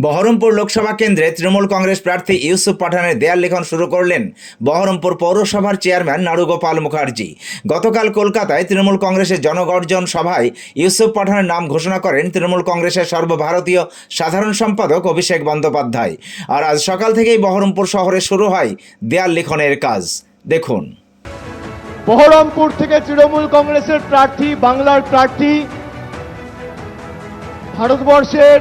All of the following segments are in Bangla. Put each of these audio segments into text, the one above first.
বহরমপুর লোকসভা কেন্দ্রে তৃণমূল কংগ্রেস প্রার্থী ইউসুফ পাঠানের দেয়াল লিখন শুরু করলেন বহরমপুর পৌরসভার চেয়ারম্যান নারুগোপাল মুখার্জি। গতকাল কলকাতায় তৃণমূল কংগ্রেসের জনগর্জন সভায় ইউসুফ পাঠানের নাম ঘোষণা করেন তৃণমূল কংগ্রেসের সর্বভারতীয় সাধারণ সম্পাদক অভিষেক বন্দ্যোপাধ্যায়। আর আজ সকাল থেকেই বহরমপুর শহরে শুরু হয় দেয়াল লিখনের কাজ। দেখুন, বহরমপুর থেকে তৃণমূল কংগ্রেসের প্রার্থী, বাংলার প্রার্থী, ভারতবর্ষের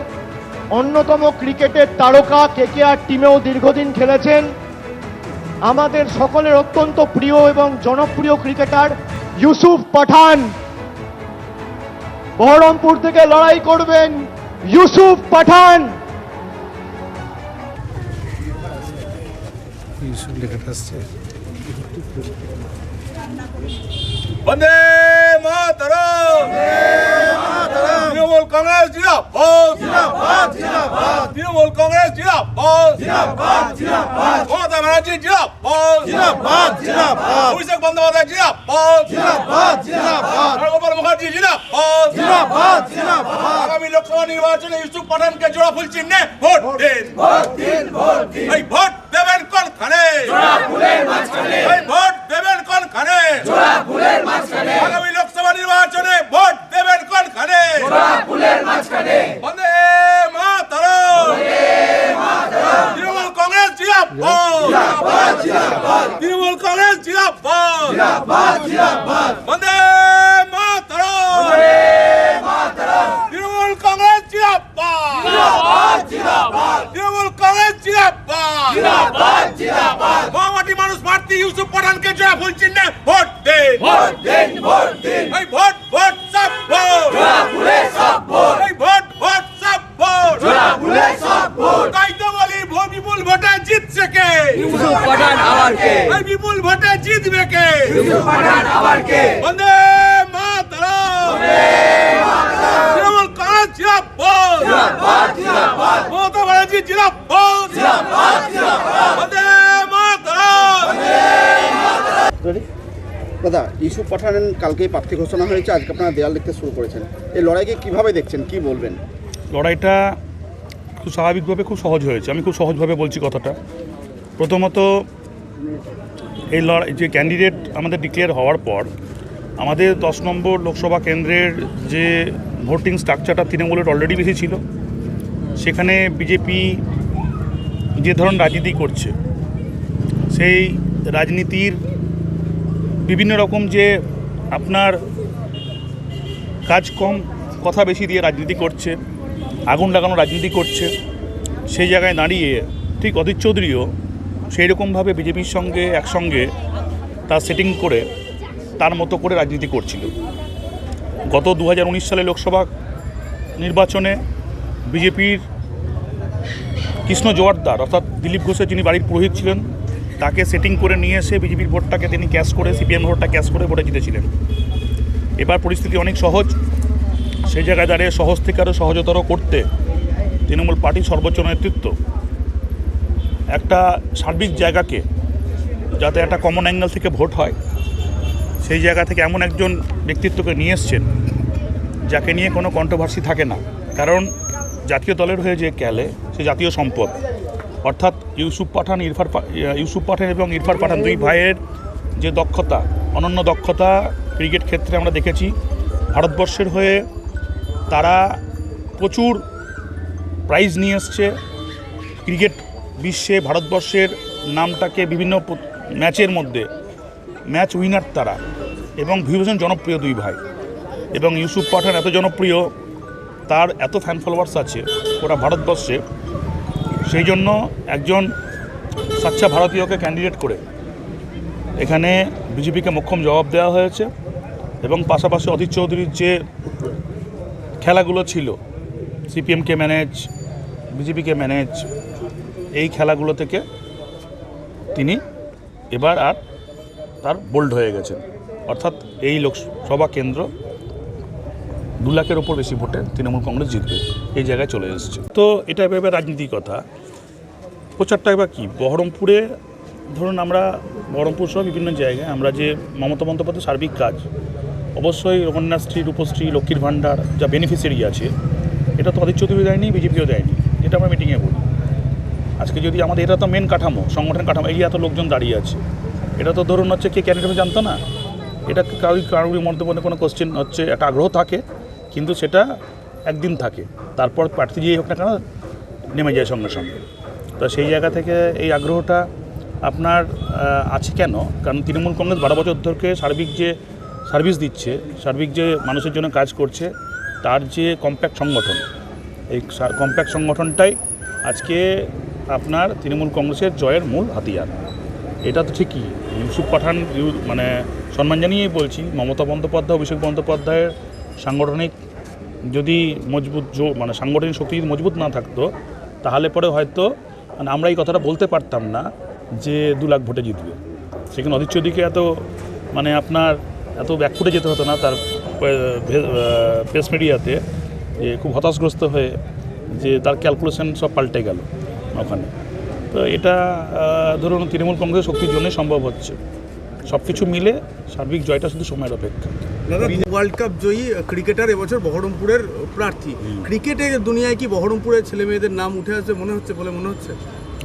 অন্যতম ক্রিকেটের তারকা কেকেআর টিমেও দীর্ঘদিন খেলেছেন, আমাদের সকলের অত্যন্ত প্রিয় এবং জনপ্রিয় ক্রিকেটার ইউসুফ পাঠান বহরমপুর থেকে লড়াই করবেন। ইউসুফ পাঠান। বন্দে মাতরম, তৃণমূল কংগ্রেস জিন্দাবাদ, তৃণমূল কংগ্রেস জিন্দাবাদ, মমতা ব্যানার্জি জিন্দাবাদ, অভিষেক বন্দ্যোপাধ্যায় জিন্দাবাদ, নারুগোপাল মুখার্জি জিন্দাবাদ। আগামী লোকসভা নির্বাচনে ইউসুফ পাঠানকে জোড়া ফুল চিহ্নে ভোট দিন। এই ভোট দেবেন কোনখানে? এই ভোট দেবেন কোনখানে? আগামী লোকসভা নির্বাচনে ভোট দেবেন কোনখানে? বন্দে মাতরম, তৃণমূল কংগ্রেস জিন্দাবাদ, তৃণমূল কংগ্রেস জিন্দাবাদ, বন্দে মাতরম, তৃণমূল কংগ্রেস জিন্দাবাদ, তৃণমূল কংগ্রেস জিন্দাবাদ। মহামাটি মানুষ প্রার্থী ইউসুফ পাঠানকে জোড়া ফুল চিহ্নে ভোট দিন। এই ভোট ভোট সব ভোট, এই ভোট ভোট সব ভোট, তাই তো বলি বিপুল ভোটে জিতছে কে? ইউসুফ পাঠান আবার কে? এই বিপুল ভোটে জিতবে কে? ইউসুফ পাঠান আবার কে? বন্দে মাতরম, তৃণমূল কংগ্রেস জিন্দাবাদ, মমতা ব্যানার্জি জিন্দাবাদ, বন্দে মাতরম। দাদা, ইউসুফ পাঠান কালকেই প্রার্থী ঘোষণা হয়েছে, আজকে আপনারা দেয়াল লিখতে শুরু করেছেন। এই লড়াইকে কিভাবে দেখছেন, কি বলবেন? লড়াইটা খুব স্বাভাবিকভাবে খুব সহজ হয়েছে। আমি খুব সহজভাবে বলছি কথাটা। প্রথমত এই লড়াই যে ক্যান্ডিডেট আমাদের ডিক্লেয়ার হওয়ার পর আমাদের 10 নম্বর লোকসভা কেন্দ্রের যে ভোটিং স্ট্রাকচারটা তৃণমূলের অলরেডি বেশি ছিল, সেখানে বিজেপি যে ধরনের রাজনীতি করছে, সেই রাজনীতির বিভিন্ন রকম যে আপনার কাজ কম কথা বেশি দিয়ে রাজনীতি করছে, আগুন লাগানো রাজনীতি করছে, সেই জায়গায় দাঁড়িয়ে ঠিক অধীর চৌধুরীও সেই রকমভাবে বিজেপির সঙ্গে একসঙ্গে তার সেটিং করে তার মতো করে রাজনীতি করছিল। গত 2019 সালে লোকসভা নির্বাচনে বিজেপির কৃষ্ণ জোয়ারদার অর্থাৎ দিলীপ ঘোষের যিনি বাড়ির পুরোহিত ছিলেন, তাকে সেটিং করে নিয়ে এসে বিজেপির ভোটটাকে তিনি ক্যাশ করে, সিপিএম ভোটটা ক্যাশ করে ভোটে জিতেছিলেন। এবার পরিস্থিতি অনেক সহজ। সেই জায়গায় দাঁড়িয়ে সহজ থেকে আরও সহজতর করতে তৃণমূল পার্টির সর্বোচ্চ নেতৃত্ব একটা সার্বিক জায়গাকে, যাতে একটা কমন অ্যাঙ্গেল থেকে ভোট হয়, সেই জায়গা থেকে এমন একজন ব্যক্তিত্বকে নিয়ে এসছেন যাকে নিয়ে কোনো কন্ট্রোভার্সি থাকে না। কারণ জাতীয় দলের হয়ে যে খেলে সে জাতীয় সম্পদ, অর্থাৎ ইউসুফ পাঠান এবং ইরফান পাঠান দুই ভাইয়ের যে দক্ষতা, অনন্য দক্ষতা ক্রিকেট ক্ষেত্রে আমরা দেখেছি। ভারতবর্ষের হয়ে তারা প্রচুর প্রাইজ নিয়ে এসছে। ক্রিকেট বিশ্বে ভারতবর্ষের নামটাকে বিভিন্ন ম্যাচের মধ্যে ম্যাচ উইনার তারা, এবং ভীষণ জনপ্রিয় দুই ভাই। এবং ইউসুফ পাঠান এত জনপ্রিয়, তার এত ফ্যান ফলোয়ার্স আছে ওরা ভারতবর্ষে, সেই জন্য একজন সাচ্চা ভারতীয়কে ক্যান্ডিডেট করে এখানে বিজেপিকে মোক্ষম জবাব দেওয়া হয়েছে। এবং পাশাপাশি অধীর চৌধুরীর যে খেলাগুলো ছিল, সিপিএমকে ম্যানেজ, বিজেপিকে ম্যানেজ, এই খেলাগুলো থেকে তিনি এবার আর তার বোল্ড হয়ে গেছেন। অর্থাৎ এই লোকসভা কেন্দ্র 2 লাখের ওপর বেশি ভোটে তৃণমূল কংগ্রেস জিতবে, এই জায়গায় চলে এসেছে। তো এটা এবার রাজনীতির কথা। প্রচারটা এবার কী, বহরমপুরে ধরুন আমরা বহরমপুর সহ বিভিন্ন জায়গায় আমরা যে মমতা বন্দ্যোপাধ্যায়ের সার্বিক কাজ, অবশ্যই কন্যাশ্রী, রূপশ্রী, লক্ষ্মীর ভাণ্ডার যা বেনিফিশিয়ারি আছে, এটা তো অধীর চৌধুরী দেয়নি, বিজেপিও দেয়নি। যেটা আমরা মিটিংয়ে বলি। আজকে যদি আমাদের এটা তো মেন কাঠামো, সংগঠন কাঠামো, এই যে এত লোকজন দাঁড়িয়ে আছে, এটা তো ধরুন হচ্ছে কে ক্যান্ডিডেট জানতো না, এটা কারোর মধ্যে কোনো কোশ্চেন হচ্ছে একটা আগ্রহ থাকে, কিন্তু সেটা একদিন থাকে, তারপর প্রার্থী যেই হোক না কেন নেমে যায় সঙ্গে সঙ্গে। তো সেই জায়গা থেকে এই আগ্রহটা আপনার আছে কেন? কারণ তৃণমূল কংগ্রেস 12 বছর ধরে সার্বিক যে সার্ভিস দিচ্ছে, সার্বিক যে মানুষের জন্য কাজ করছে, তার যে কম্প্যাক্ট সংগঠন, এই কম্প্যাক্ট সংগঠনটাই আজকে আপনার তৃণমূল কংগ্রেসের জয়ের মূল হাতিয়ার। এটা তো ঠিকই, ইউসুফ পাঠান মানে সম্মান জানিয়েই বলছি, মমতা বন্দ্যোপাধ্যায়, অভিষেক বন্দ্যোপাধ্যায়ের সাংগঠনিক যদি মজবুত মানে সাংগঠনিক শক্তি যদি মজবুত না থাকতো, তাহলে পরে হয়তো মানে আমরা এই কথাটা বলতে পারতাম না যে 2 লাখ ভোটে জিতবে। সেখানে অধীর চৌধুরীকে এত মানে আপনার এত ব্যাকফুটে যেতে হতো না তার প্রেস মিডিয়াতে, যে খুব হতাশগ্রস্ত হয়ে যে তার ক্যালকুলেশন সব পাল্টে গেল ওখানে। তো এটা ধরুন তৃণমূল কংগ্রেসের শক্তির জন্যই সম্ভব হচ্ছে। সব কিছু মিলে সার্বিক জয়টা শুধু সময়ের অপেক্ষা। দাদা, ওয়ার্ল্ড কাপ জয়ী ক্রিকেটার এবছর বহরমপুরের প্রার্থী, ক্রিকেটের দুনিয়ায় কি বহরমপুরের ছেলে মেয়েদের নাম উঠে আসবে মনে হচ্ছে?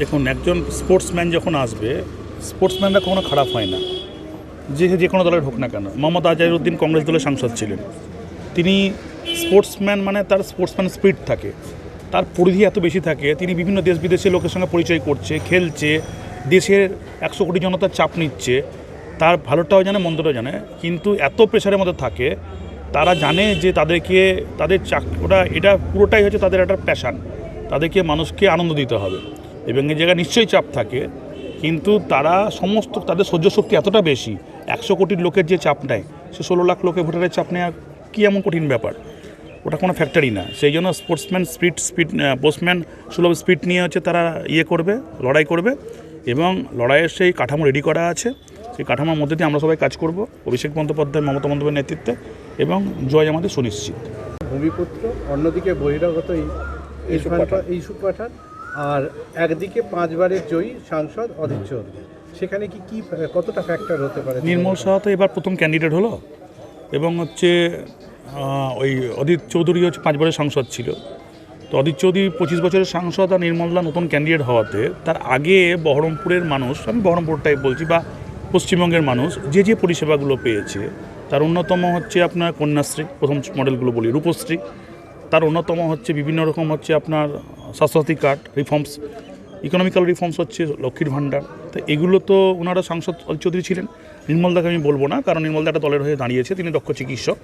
দেখুন, একজন স্পোর্টসম্যান যখন আসবে, স্পোর্টসম্যানরা কখনো খারাপ হয় না, যে কোনো দলের হোক না কেন। মোহাম্মদ আজহারউদ্দিন কংগ্রেস দলের সাংসদ ছিলেন, তিনি স্পোর্টসম্যান মানে তার স্পোর্টসম্যান স্পিরিট থাকে, তার পরিধি এত বেশি থাকে, তিনি বিভিন্ন দেশ বিদেশের লোকের সঙ্গে পরিচয় করছে, খেলছে, দেশের 100 কোটি জনতার চাপ নিচ্ছে, তার ভালোটাও জানে মন্দটাও জানে, কিন্তু এত প্রেশারের মধ্যে থাকে, তারা জানে যে তাদেরকে তাদের ওটা এটা পুরোটাই হচ্ছে তাদের একটা প্যাশান, তাদেরকে মানুষকে আনন্দ দিতে হবে, এবং এই জায়গায় নিশ্চয়ই চাপ থাকে, কিন্তু তারা সমস্ত তাদের সহ্য শক্তি এতটা বেশি, 100 কোটির লোকের যে চাপ নেয়, সে 16 লাখ লোকের ভোটারের চাপ নেওয়া কী এমন কঠিন ব্যাপার? ওটা কোনো ফ্যাক্টরি না। সেই জন্য স্পোর্টসম্যান সুলভ স্পিড নিয়ে হচ্ছে তারা করবে, লড়াই করবে, এবং লড়াইয়ের সেই কাঠামো রেডি করা আছে। সেই কাঠামোর মধ্যে দিয়ে আমরা সবাই কাজ করব অভিষেক বন্দ্যোপাধ্যায়, মমতা বন্দ্যোপাধ্যায়ের নেতৃত্বে, এবং জয় আমাদের সুনিশ্চিত। ভূমিপুত্র, অন্যদিকে বহিরাগত ইউসুফ পাঠান, আর একদিকে 5 বারের জয়ী সাংসদ অধীর চৌধুরী, সেখানে কি কতটা ফ্যাক্টর হতে পারে? নির্মল সাহা তো এবার প্রথম ক্যান্ডিডেট হলো, এবং হচ্ছে ওই অধীর চৌধুরী হচ্ছে 5 বারের সাংসদ ছিল। তো অধীর চৌধুরী 25 বছরের সাংসদ, আর নির্মলদা নতুন ক্যান্ডিডেট হওয়াতে তার আগে বহরমপুরের মানুষ, আমি বহরমপুরটাই বলছি, বা পশ্চিমবঙ্গের মানুষ যে পরিষেবাগুলো পেয়েছে, তার অন্যতম হচ্ছে আপনার কন্যাশ্রী, প্রথম মডেলগুলো বলি, রূপশ্রী, তার অন্যতম হচ্ছে বিভিন্ন রকম হচ্ছে আপনার Swasthya Sathi card reforms, economical reforms হচ্ছে লক্ষ্মীর ভাণ্ডার। তো এগুলো তো ওনারা সাংসদ অধীর চৌধুরী ছিলেন। নির্মলদাকে আমি বলবো না, কারণ নির্মলদা একটা দলের হয়ে দাঁড়িয়েছে, তিনি দক্ষ চিকিৎসক,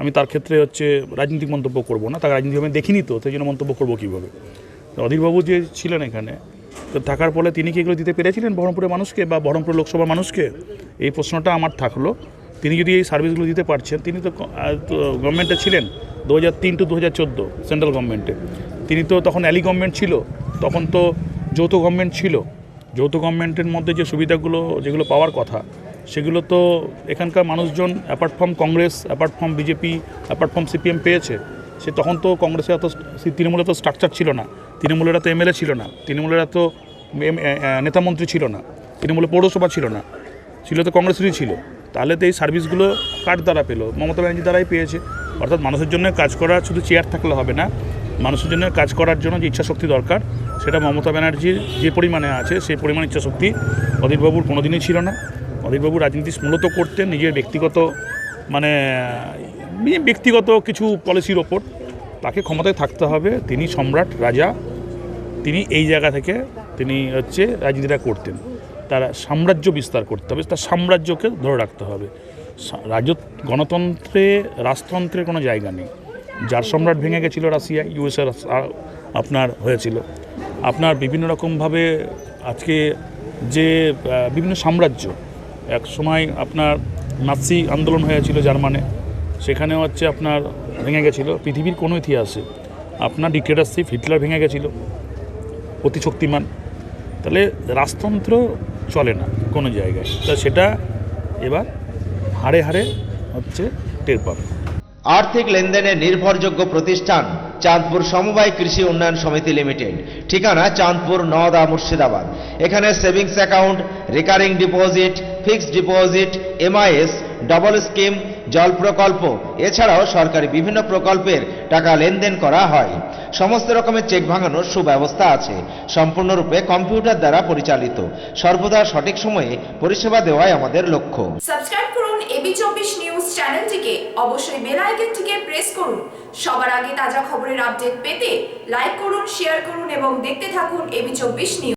আমি তার ক্ষেত্রে হচ্ছে রাজনৈতিক মন্তব্য করব না, তাকে রাজনীতি আমি দেখিনি, তো সেই জন্য মন্তব্য করবো কীভাবে। অধীরবাবু যে ছিলেন এখানে, তো থাকার ফলে তিনি কি এগুলো দিতে পেরেছিলেন বহরমপুরের মানুষকে বা বহরমপুর লোকসভার মানুষকে? এই প্রশ্নটা আমার থাকলো। তিনি যদি এই সার্ভিসগুলো দিতে পারছেন, তিনি তো গভর্নমেন্টে ছিলেন 2003 to 2014 সেন্ট্রাল গভর্নমেন্টে, তিনি তো তখন অ্যালি গভর্নমেন্ট ছিল, তখন তো যৌথ গভর্নমেন্ট ছিল, যৌথ গভর্নমেন্টের মধ্যে যে সুবিধাগুলো যেগুলো পাওয়ার কথা, সেগুলো তো এখানকার মানুষজন apart from Congress, apart from BJP, apart from CPM পেয়েছে। সে তখন তো কংগ্রেসের এত তৃণমূলের তো স্ট্রাকচার ছিল না, তৃণমূলের এত এমএলএ ছিল না, তৃণমূলের এত নেতামন্ত্রী ছিল না, তৃণমূলের পৌরসভা ছিল না, ছিল তো কংগ্রেসেরই ছিল। তাহলে তো এই সার্ভিসগুলো কার দ্বারা পেলো? মমতা ব্যানার্জি দ্বারাই পেয়েছে। অর্থাৎ মানুষের জন্য কাজ করা শুধু চেয়ার থাকলে হবে না, মানুষের জন্য কাজ করার জন্য যে ইচ্ছাশক্তি দরকার, সেটা মমতা ব্যানার্জির যে পরিমাণে আছে, সেই পরিমাণ ইচ্ছাশক্তি অধীরবাবুর কোনোদিনই ছিল না। অধীরবাবু রাজনীতি মূলত করতেন নিজের ব্যক্তিগত কিছু পলিসির ওপর। তাকে ক্ষমতায় থাকতে হবে, তিনি সম্রাট রাজা, তিনি এই জায়গা থেকে তিনি হচ্ছে রাজনীতিটা করতেন। তার সাম্রাজ্য বিস্তার করতে হবে, তার সাম্রাজ্যকে ধরে রাখতে হবে। গণতন্ত্রে রাজতন্ত্রের কোনো জায়গা নেই। যার সম্রাট ভেঙে গেছিলো রাশিয়া, ইউএসএ আপনার হয়েছিল, আপনার বিভিন্ন রকমভাবে আজকে যে বিভিন্ন সাম্রাজ্য, এক সময় আপনার নাৎসি আন্দোলন হয়েছিল জার্মানে, সেখানে হচ্ছে আপনার ভেঙে গেছিলো। পৃথিবীর কোনো ইতিহাসে আপনার ডিক্টেটরশিপ, হিটলার ভেঙে গেছিলো, অতি শক্তিমান। তাহলে রাজতন্ত্র চলে না কোনো জায়গায়, তা সেটা এবার হাড়ে হাড়ে হচ্ছে টের পাবে। আর্থিক লেনদেনের নির্ভরযোগ্য প্রতিষ্ঠান চাঁদপুর সমবায় কৃষি উন্নয়ন সমিতি লিমিটেড, ঠিকানা চাঁদপুর নওদা মুর্শিদাবাদ। এখানে savings account, recurring deposit, fixed deposit, MIS, double scheme, জল প্রকল্প এছাড়াও সরকারি বিভিন্ন প্রকল্পের টাকা লেনদেন করা হয়। সমস্ত রকমের চেক ভাঙানোর সুব্যবস্থা আছে। সম্পূর্ণরূপে কম্পিউটার দ্বারা পরিচালিত। সর্বদা সঠিক সময়ে পরিষেবা দেওয়াই আমাদের লক্ষ্য। সাবস্ক্রাইব করুন AB24 নিউজ চ্যানেলটিকে, অবশ্যই বেল আইকনটিকে প্রেস করুন। সবার আগে তাজা খবরের আপডেট পেতে লাইক করুন, শেয়ার করুন এবং দেখতে থাকুন AB24 নিউজ।